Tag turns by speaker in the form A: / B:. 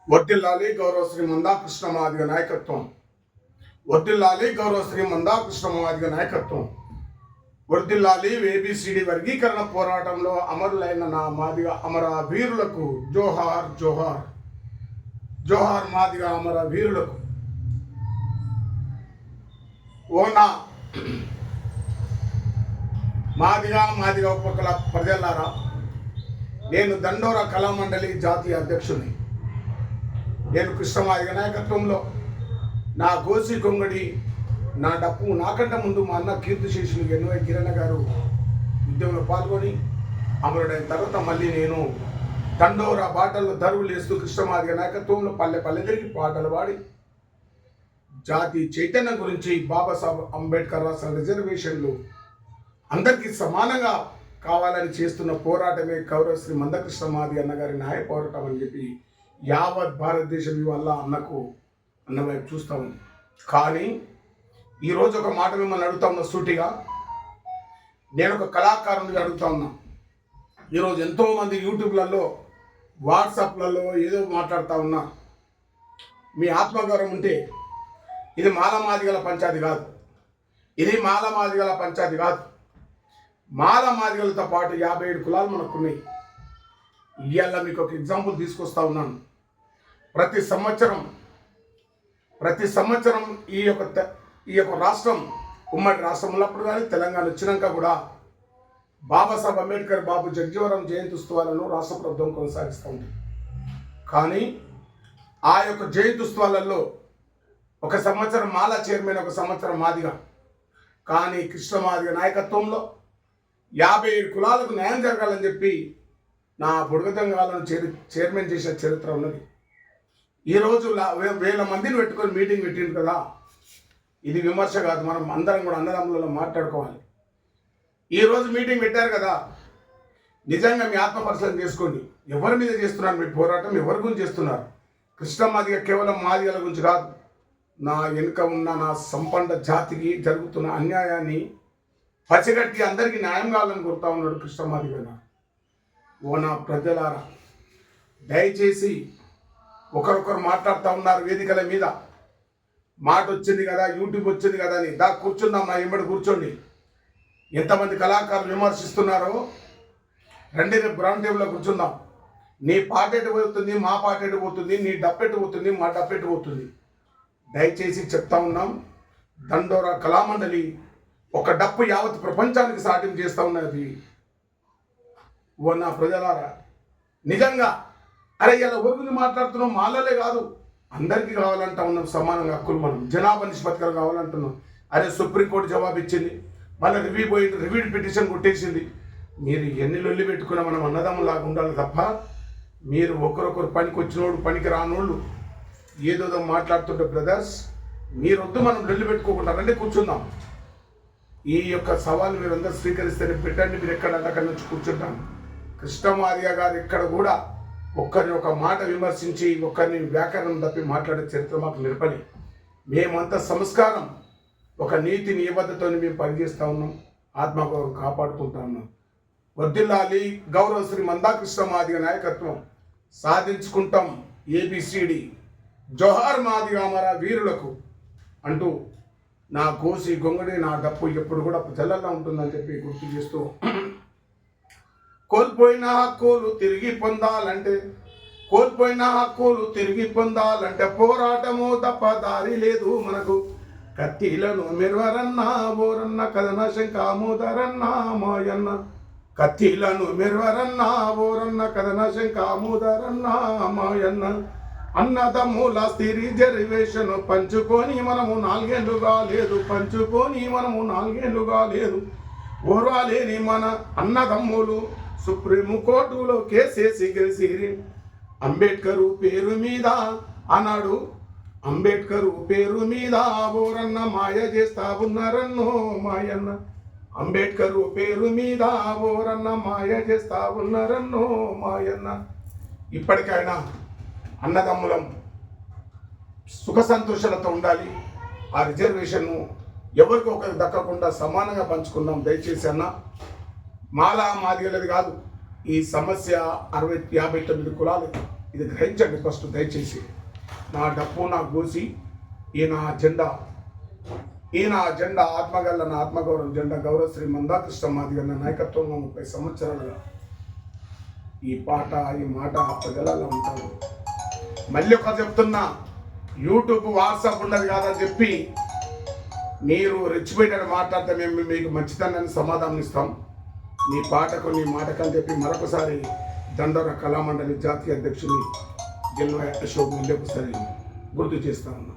A: వర్ధిల్లాలి గౌరవ శ్రీ మందాకృష్ణ మాదిగ నాయకత్వం. వర్ధిల్లాలి గౌరవ శ్రీ మందాకృష్ణ మాదిగ నాయకత్వం. వర్ధిల్లాలి ఏబిసిడి వర్గీకరణ పోరాటంలో అమరులైన నా మాదిగ అమర వీరులకు జోహార్ జోహార్. జోహార్ మాదిగ అమర వీరులకు. ఓనా మాదిగ ఉపకుల ప్రజలారా, నేను దండోరా కళామండలి జాతీయ అధ్యక్షుని. నేను కృష్ణమాదిగ నాయకత్వంలో నా గోసి కొంగడి, నా డప్పు, నాకంటే ముందు మా అన్న కీర్తిశేషులు ఎన్వై కిరణ్ గారు ఉద్యమంలో పాల్గొని అమరుడైన తర్వాత మళ్ళీ నేను దండోరా బాటల్లో దరువులు వేస్తూ కృష్ణమాదిగ నాయకత్వంలో పల్లె పల్లె తిరిగి పాటలు పాడి జాతి చైతన్యం గురించి బాబాసాహెబ్ అంబేద్కర్ రాసిన రిజర్వేషన్లు అందరికీ సమానంగా కావాలని చేస్తున్న పోరాటమే గౌరవ శ్రీ మందకృష్ణ మాదిగ అన్నగారి న్యాయ పోరాటం అని చెప్పి యావత్ భారతదేశం ఇవల్ల అన్న వైపు చూస్తూ ఉంది. కానీ ఈరోజు ఒక మాట మిమ్మల్ని అడుగుతా ఉన్నా సూటిగా. నేను ఒక కళాకారుని అడుగుతా ఉన్నా. ఈరోజు ఎంతోమంది యూట్యూబ్లలో, వాట్సాప్లలో ఏదో మాట్లాడుతూ ఉన్నా. మీ ఆత్మగౌరవం ఉంటే ఇది మాలమాదిగల పంచాయతీ కాదు, ఇది మాలమాదిగల పంచాయతీ కాదు. మాలమాదిగలతో పాటు 57 కులాలు మనకున్నాయి. ఇవాళ మీకు ఒక ఎగ్జాంపుల్ తీసుకొస్తా ఉన్నాను. ప్రతి సంవత్సరం ఈ యొక్క రాష్ట్రం ఉమ్మడి రాష్ట్రం ఉన్నప్పుడు కానీ తెలంగాణ వచ్చినాక కూడా బాబాసాహెబ్ అంబేద్కర్ బాబు జగజీవనరాం జయంతి ఉత్సవాలను రాష్ట్ర ప్రభుత్వం కొనసాగిస్తూ ఉంది. కానీ ఆ యొక్క జయంతి ఉత్సవాలలో ఒక సంవత్సరం మాల చైర్మన్, ఒక సంవత్సరం మాదిగ. కానీ కృష్ణమాదిగ నాయకత్వంలో 57 కులాలకు న్యాయం జరగాలని చెప్పి నా బుడగతంగాలను చైర్మన్ చేసిన చరిత్ర ఉన్నది. ఈరోజు 1000 మందిని పెట్టుకొని మీటింగ్ పెట్టిండు కదా. ఇది విమర్శ కాదు, మనం అందరం కూడా అన్నదమ్ములలో మాట్లాడుకోవాలి. ఈరోజు మీటింగ్ పెట్టారు కదా, నిజంగా మీ ఆత్మ పరిశీలన చేసుకోండి. ఎవరి మీద చేస్తున్నారు మీ పోరాటం? ఎవరి గురించి చేస్తున్నారు? కృష్ణమాదిగ కేవలం మాదిగల గురించి కాదు, నా వెనుక ఉన్న నా సంపన్న జాతికి జరుగుతున్న అన్యాయాన్ని పసిగట్టి అందరికీ న్యాయం కావాలని కోరుతా ఉన్నాడు కృష్ణమాదిగ. ఓ నా ప్రజలారా, దయచేసి ఒకరొకరు మాట్లాడుతూ ఉన్నారు వేదికల మీద. మాట వచ్చింది కదా, యూట్యూబ్ వచ్చింది కదా అని కూర్చుందాం, నా ఎంబడి కూర్చోండి. ఎంతమంది కళాకారులు విమర్శిస్తున్నారో రండి, రేపు గ్రౌండ్ టేబుల్లో కూర్చుందాం. నీ పాట ఎటు పోతుంది, మా పాట ఎటు పోతుంది, నీ డప్పెట్టు పోతుంది, మా డప్పెట్టు పోతుంది. దయచేసి చెప్తా ఉన్నాం, దండోరా కళామండలి ఒక డప్పు యావత్ ప్రపంచానికి సాటింపు చేస్తూ ఉన్నది. ఓ నా ప్రజలారా, నిజంగా అరే ఇలా ఒరుగుని మాట్లాడుతున్నాం. మాలలే కాదు, అందరికీ కావాలంటా ఉన్నాం సమానంగా హక్కులు. మనం జనాభా నిష్పత్తిగా కావాలంటున్నాం. అరే సుప్రీంకోర్టు జవాబు ఇచ్చింది, మళ్ళీ రివ్యూ పిటిషన్ కొట్టేసింది. మీరు ఎన్ని లొల్లి పెట్టుకున్నా మనం అన్నదమ్ములాగా ఉండాలి తప్ప, మీరు ఒకరొకరు పనికి వచ్చినోడు పనికి రానోళ్ళు ఏదోదో మాట్లాడుతుంటే బ్రదర్స్, మీరొద్దు, మనం లొల్లి పెట్టుకోకుండా రండి కూర్చుందాం. ఈ యొక్క సవాల్ మీరందరూ స్వీకరిస్తేనే పెట్టండి. మీరు అక్కడి నుంచి కూర్చుంటాం. కృష్ణమాదిగ గారు ఎక్కడ కూడా ఒక్కరిని ఒక మాట విమర్శించి ఒక్కరిని వ్యాకరణం తప్పి మాట్లాడే చరిత్ర మాకు నిలపని. మేమంతా సంస్కారం, ఒక నీతి నిబద్ధతతో మేము పనిచేస్తూ ఉన్నాం, ఆత్మగౌరవం కాపాడుకుంటా ఉన్నాం. వర్ధిల్లాలి గౌరవ శ్రీ మందాకృష్ణ మాదిగ నాయకత్వం. సాధించుకుంటాం ఏబిసిడి. జోహార్ మాదిగ అమర వీరులకు అంటూ నా కోసి గొంగడి, నా డప్పు ఎప్పుడు కూడా జల్లల్లో ఉంటుందని చెప్పి గుర్తు చేస్తూ, కోల్పోయిన హక్కులు తిరిగి పొందాలంటే పోరాటము తప్ప దారి లేదు మనకు. కత్తిలను మెరవరన్నా ఓరన్న కథన శంకామోదరన్నా మాయన్న. కత్తిలను మెరవరన్నా ఓరన్న కథన శంకామోదరన్నా మాయన్న. అన్నదమ్ముల స్థిరి రిజర్వేషన్ పంచుకొని మనము 4 ఏళ్లుగా లేదు. ఓర్వాలేని మన అన్నదమ్ములు సుప్రీం కోర్టులో కేసేసి గెలిసిరి. అంబేద్కరు పేరు మీద అన్నాడు, అంబేద్కరు పేరు మీద ఓరన్న మాయ చేస్తా ఉన్నారన్నో మాయన్న. అంబేద్కరు పేరు మీద ఓరన్న మాయ చేస్తా ఉన్నారన్నో మాయన్న. ఇప్పటికైనా అన్నదమ్ములం సుఖ సంతోషాలతో ఉండాలి. ఆ రిజర్వేషన్ను ఎవరికి ఒకరికి దక్కకుండా సమానంగా పంచుకుందాం దయచేసి అన్న. మాలా మాదిగలది కాదు ఈ సమస్య. 59 కులాలు ఇది గ్రహించండి ఫస్ట్ దయచేసి. నా డప్పు నా గోసి ఈ నా జెండా ఆత్మగల్ల నా ఆత్మగౌరవం జెండా గౌరవశ్రీ మందాకృష్ణ మాదిగ నాయకత్వంలో 30 సంవత్సరాలుగా ఈ మాట ప్రజలలో ఉంటాను. మళ్ళీ ఒక చెప్తున్నా, యూట్యూబ్ వాట్సాప్ ఉన్నది కాదని చెప్పి మీరు రెచ్చిపోయినట్టు మాట్లాడితే మేము మీకు మంచితనాన్ని సమాధానం ఇస్తాం. నీ మాటకు అని చెప్పి మరొకసారి దండోర కళామండలి జాతీయ అధ్యక్షుని గెల్వ అశోక్ మళ్ళీ ఒకసారి గుర్తు చేస్తా ఉన్నా.